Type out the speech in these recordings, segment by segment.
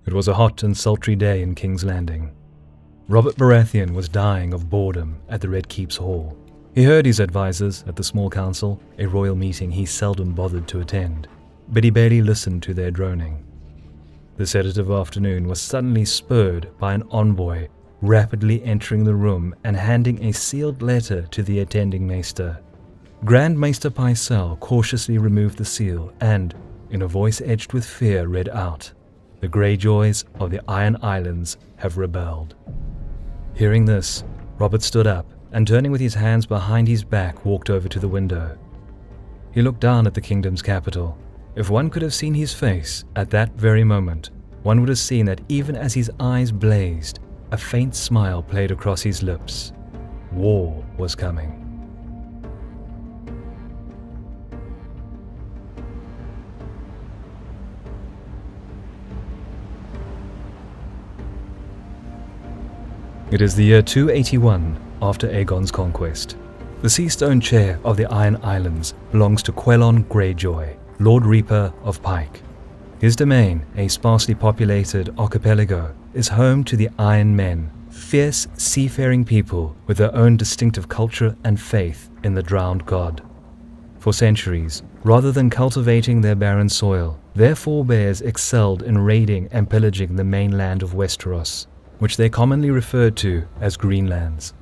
It was a hot and sultry day in King's Landing. Robert Baratheon was dying of boredom at the Red Keep's hall. He heard his advisors at the small council, a royal meeting he seldom bothered to attend, but he barely listened to their droning. The sedative afternoon was suddenly spurred by an envoy rapidly entering the room and handing a sealed letter to the attending maester. Grand Maester Pyke cautiously removed the seal and, in a voice edged with fear, read out, "The Greyjoys of the Iron Islands have rebelled." Hearing this, Robert stood up and, turning with his hands behind his back, walked over to the window. He looked down at the kingdom's capital. If one could have seen his face at that very moment, one would have seen that even as his eyes blazed, a faint smile played across his lips. War was coming. It is the year 281 after Aegon's conquest. The Seastone Chair of the Iron Islands belongs to Quelon Greyjoy, Lord Reaper of Pyke. His domain, a sparsely populated archipelago, is home to the Iron Men, fierce seafaring people with their own distinctive culture and faith in the drowned god. For centuries, rather than cultivating their barren soil, their forebears excelled in raiding and pillaging the mainland of Westeros, which they commonly referred to as Greenlands.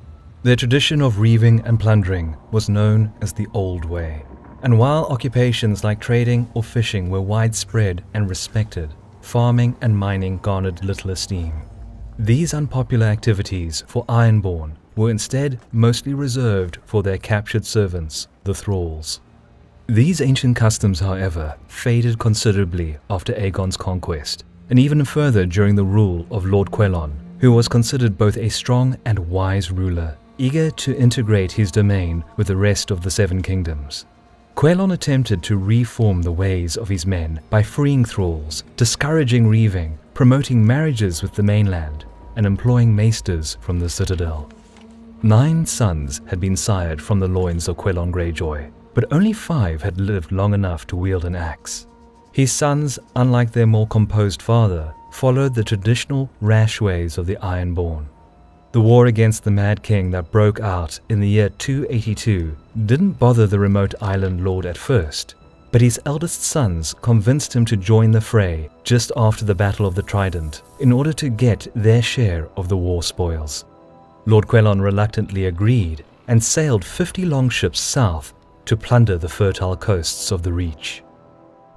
Their tradition of reaving and plundering was known as the Old Way, and while occupations like trading or fishing were widespread and respected, farming and mining garnered little esteem. These unpopular activities for Ironborn were instead mostly reserved for their captured servants, the thralls. These ancient customs, however, faded considerably after Aegon's conquest, and even further during the rule of Lord Quelon, who was considered both a strong and wise ruler, eager to integrate his domain with the rest of the Seven Kingdoms. Quelon attempted to reform the ways of his men by freeing thralls, discouraging reaving, promoting marriages with the mainland, and employing maesters from the citadel. 9 sons had been sired from the loins of Quelon Greyjoy, but only 5 had lived long enough to wield an axe. His sons, unlike their more composed father, followed the traditional rash ways of the Ironborn. The war against the Mad King that broke out in the year 282 didn't bother the remote island lord at first, but his eldest sons convinced him to join the fray just after the Battle of the Trident in order to get their share of the war spoils. Lord Quelon reluctantly agreed and sailed 50 longships south to plunder the fertile coasts of the Reach.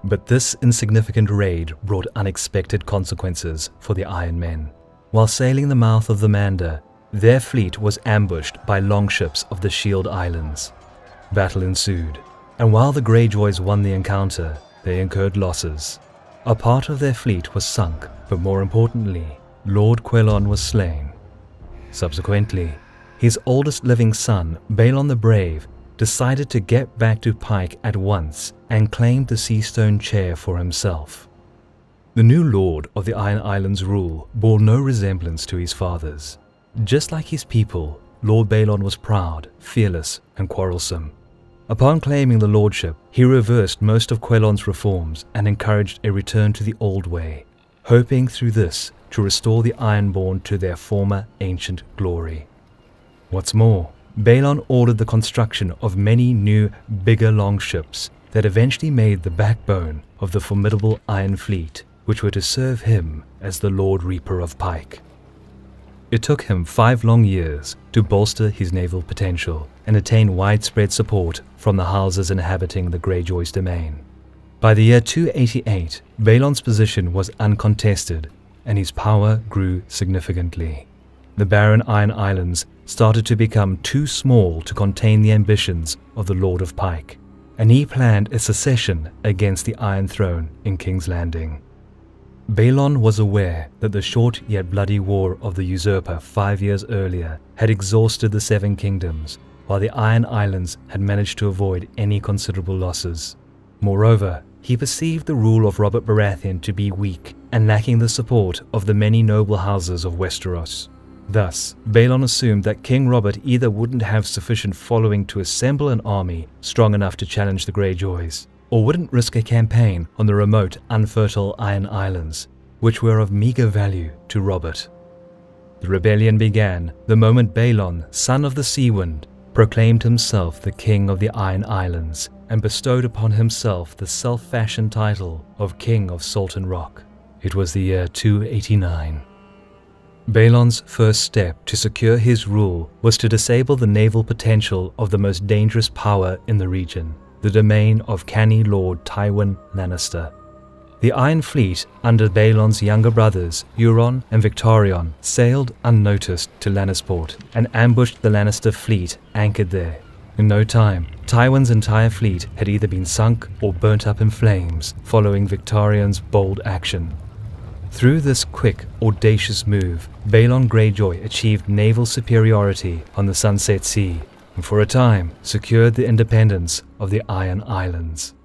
But this insignificant raid brought unexpected consequences for the Iron Men. While sailing the mouth of the Mander, their fleet was ambushed by longships of the Shield Islands. Battle ensued, and while the Greyjoys won the encounter, they incurred losses. A part of their fleet was sunk, but more importantly, Lord Quelon was slain. Subsequently, his oldest living son, Baylin the Brave, decided to get back to Pyke at once and claimed the Seastone Chair for himself. The new lord of the Iron Islands' rule bore no resemblance to his father's. Just like his people, Lord Baylin was proud, fearless, and quarrelsome. Upon claiming the lordship, he reversed most of Quelon's reforms and encouraged a return to the old way, hoping through this to restore the Ironborn to their former ancient glory. What's more, Baylin ordered the construction of many new, bigger longships that eventually made the backbone of the formidable Iron Fleet, which were to serve him as the Lord Reaper of Pyke. It took him 5 long years to bolster his naval potential and attain widespread support from the houses inhabiting the Greyjoy's domain. By the year 288, Baylin's position was uncontested, and his power grew significantly. The barren Iron Islands started to become too small to contain the ambitions of the Lord of Pyke, and he planned a secession against the Iron Throne in King's Landing. Baylin was aware that the short yet bloody war of the usurper 5 years earlier had exhausted the Seven Kingdoms, while the Iron Islands had managed to avoid any considerable losses. Moreover, he perceived the rule of Robert Baratheon to be weak and lacking the support of the many noble houses of Westeros. Thus, Baylin assumed that King Robert either wouldn't have sufficient following to assemble an army strong enough to challenge the Greyjoys, or wouldn't risk a campaign on the remote, unfertile Iron Islands, which were of meager value to Robert. The rebellion began the moment Baylin, son of the Sea Wind, proclaimed himself the king of the Iron Islands and bestowed upon himself the self-fashioned title of King of Salt and Rock. It was the year 289. Baylin's first step to secure his rule was to disable the naval potential of the most dangerous power in the region, the domain of canny Lord Tywin Lannister. The Iron Fleet, under Baylin's younger brothers, Euron and Victorion, sailed unnoticed to Lannisport and ambushed the Lannister fleet anchored there. In no time, Tywin's entire fleet had either been sunk or burnt up in flames following Victorion's bold action. Through this quick, audacious move, Baylin Greyjoy achieved naval superiority on the Sunset Sea and for a time secured the independence of the Iron Islands.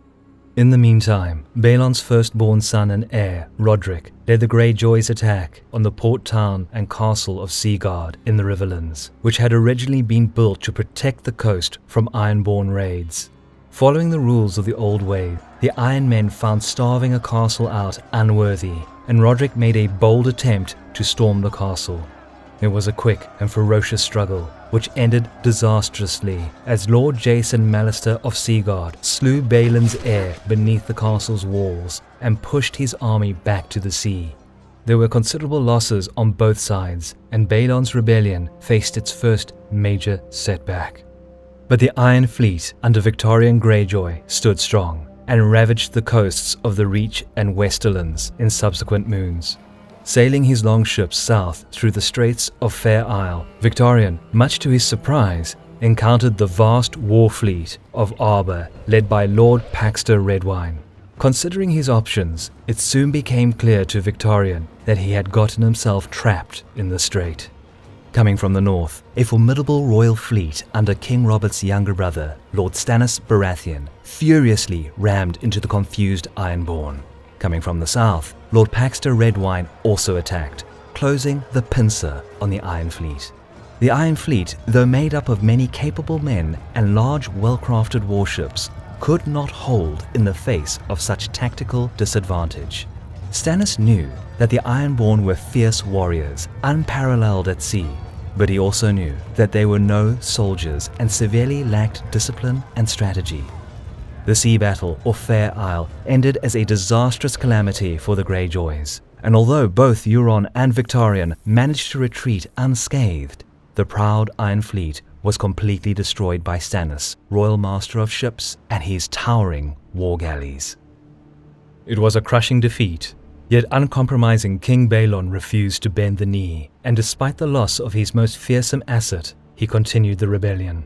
In the meantime, Baylin's firstborn son and heir, Roderick, led the Greyjoys' attack on the port town and castle of Seagard in the Riverlands, which had originally been built to protect the coast from Ironborn raids. Following the rules of the old way, the Iron Men found starving a castle out unworthy, and Roderick made a bold attempt to storm the castle. It was a quick and ferocious struggle, which ended disastrously as Lord Jason Molester of Seagard slew Baylin's heir beneath the castle's walls and pushed his army back to the sea. There were considerable losses on both sides, and Baylin's rebellion faced its first major setback. But the Iron Fleet under Victorian Greyjoy stood strong and ravaged the coasts of the Reach and Westerlands in subsequent moons. Sailing his longships south through the Straits of Fair Isle, Victorion, much to his surprise, encountered the vast war fleet of Arbor led by Lord Paxter Redwyne. Considering his options, it soon became clear to Victorion that he had gotten himself trapped in the strait. Coming from the north, a formidable royal fleet under King Robert's younger brother, Lord Stannis Baratheon, furiously rammed into the confused Ironborn. Coming from the south, Lord Paxter Redwyne also attacked, closing the pincer on the Iron Fleet. The Iron Fleet, though made up of many capable men and large, well-crafted warships, could not hold in the face of such tactical disadvantage. Stannis knew that the Ironborn were fierce warriors, unparalleled at sea, but he also knew that they were no soldiers and severely lacked discipline and strategy. The sea battle, or Fair Isle, ended as a disastrous calamity for the Greyjoys, and although both Euron and Victorion managed to retreat unscathed, the proud Iron Fleet was completely destroyed by Stannis, Royal Master of Ships, and his towering war galleys. It was a crushing defeat, yet uncompromising King Baylin refused to bend the knee, and despite the loss of his most fearsome asset, he continued the rebellion.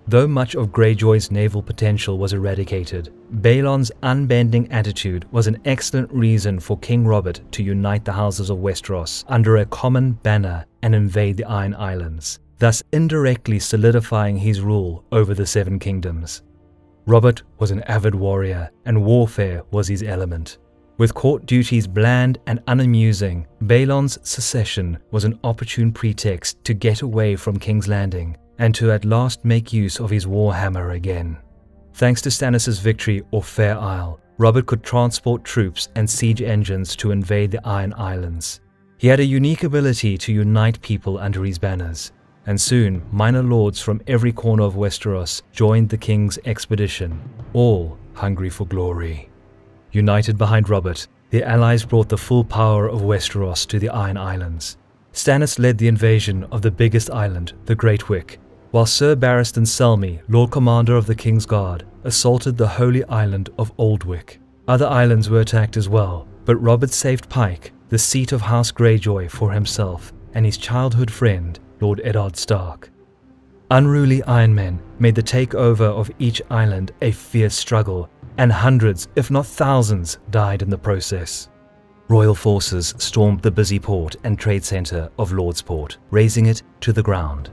Though much of Greyjoy's naval potential was eradicated, Baylin's unbending attitude was an excellent reason for King Robert to unite the houses of Westeros under a common banner and invade the Iron Islands, thus indirectly solidifying his rule over the Seven Kingdoms. Robert was an avid warrior, and warfare was his element. With court duties bland and unamusing, Baylin's secession was an opportune pretext to get away from King's Landing and to at last make use of his warhammer again. Thanks to Stannis' victory off Fair Isle, Robert could transport troops and siege engines to invade the Iron Islands. He had a unique ability to unite people under his banners, and soon minor lords from every corner of Westeros joined the king's expedition, all hungry for glory. United behind Robert, the allies brought the full power of Westeros to the Iron Islands. Stannis led the invasion of the biggest island, the Great Wick, while Sir Barristan Selmy, Lord Commander of the Kingsguard, assaulted the holy island of Aldwyck. Other islands were attacked as well, but Robert saved Pyke, the seat of House Greyjoy, for himself and his childhood friend, Lord Eddard Stark. Unruly Ironmen made the takeover of each island a fierce struggle, and hundreds, if not thousands, died in the process. Royal forces stormed the busy port and trade centre of Lordsport, razing it to the ground.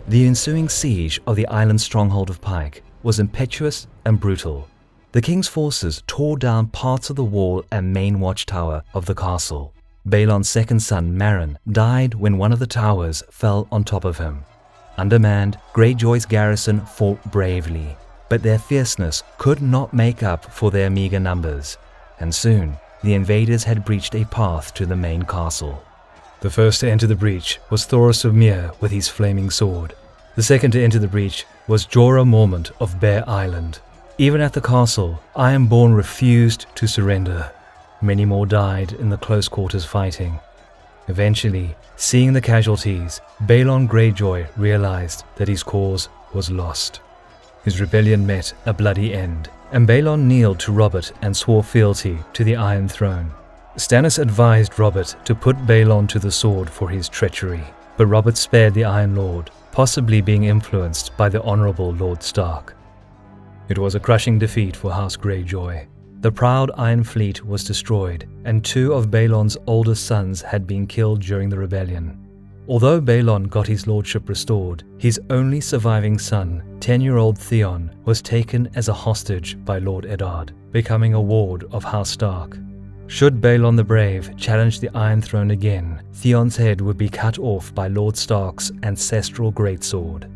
The ensuing siege of the island stronghold of Pyke was impetuous and brutal. The king's forces tore down parts of the wall and main watchtower of the castle. Baylin's second son, Meryn, died when one of the towers fell on top of him. Undermanned, Greyjoy's garrison fought bravely, but their fierceness could not make up for their meager numbers, and soon the invaders had breached a path to the main castle. The first to enter the breach was Thoros of Myr with his flaming sword. The second to enter the breach was Jorah Mormont of Bear Island. Even at the castle, Ironborn refused to surrender. Many more died in the close quarters fighting. Eventually, seeing the casualties, Baylin Greyjoy realized that his cause was lost. His rebellion met a bloody end, and Baylin kneeled to Robert and swore fealty to the Iron Throne. Stannis advised Robert to put Baylin to the sword for his treachery, but Robert spared the Iron Lord, possibly being influenced by the Honourable Lord Stark. It was a crushing defeat for House Greyjoy. The proud Iron Fleet was destroyed, and 2 of Baylin's oldest sons had been killed during the rebellion. Although Baylin got his lordship restored, his only surviving son, 10-year-old Theon, was taken as a hostage by Lord Eddard, becoming a ward of House Stark. Should Baylin the Brave challenge the Iron Throne again, Theon's head would be cut off by Lord Stark's ancestral greatsword.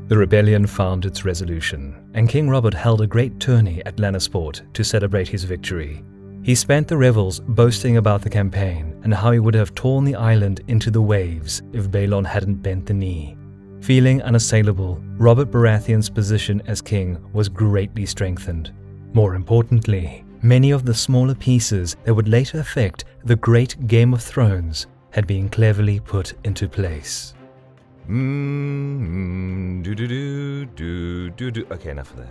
The rebellion found its resolution, and King Robert held a great tourney at Lannisport to celebrate his victory. He spent the revels boasting about the campaign and how he would have torn the island into the waves if Baylin hadn't bent the knee. Feeling unassailable, Robert Baratheon's position as king was greatly strengthened. More importantly, many of the smaller pieces that would later affect the great Game of Thrones had been cleverly put into place. Okay, enough of that.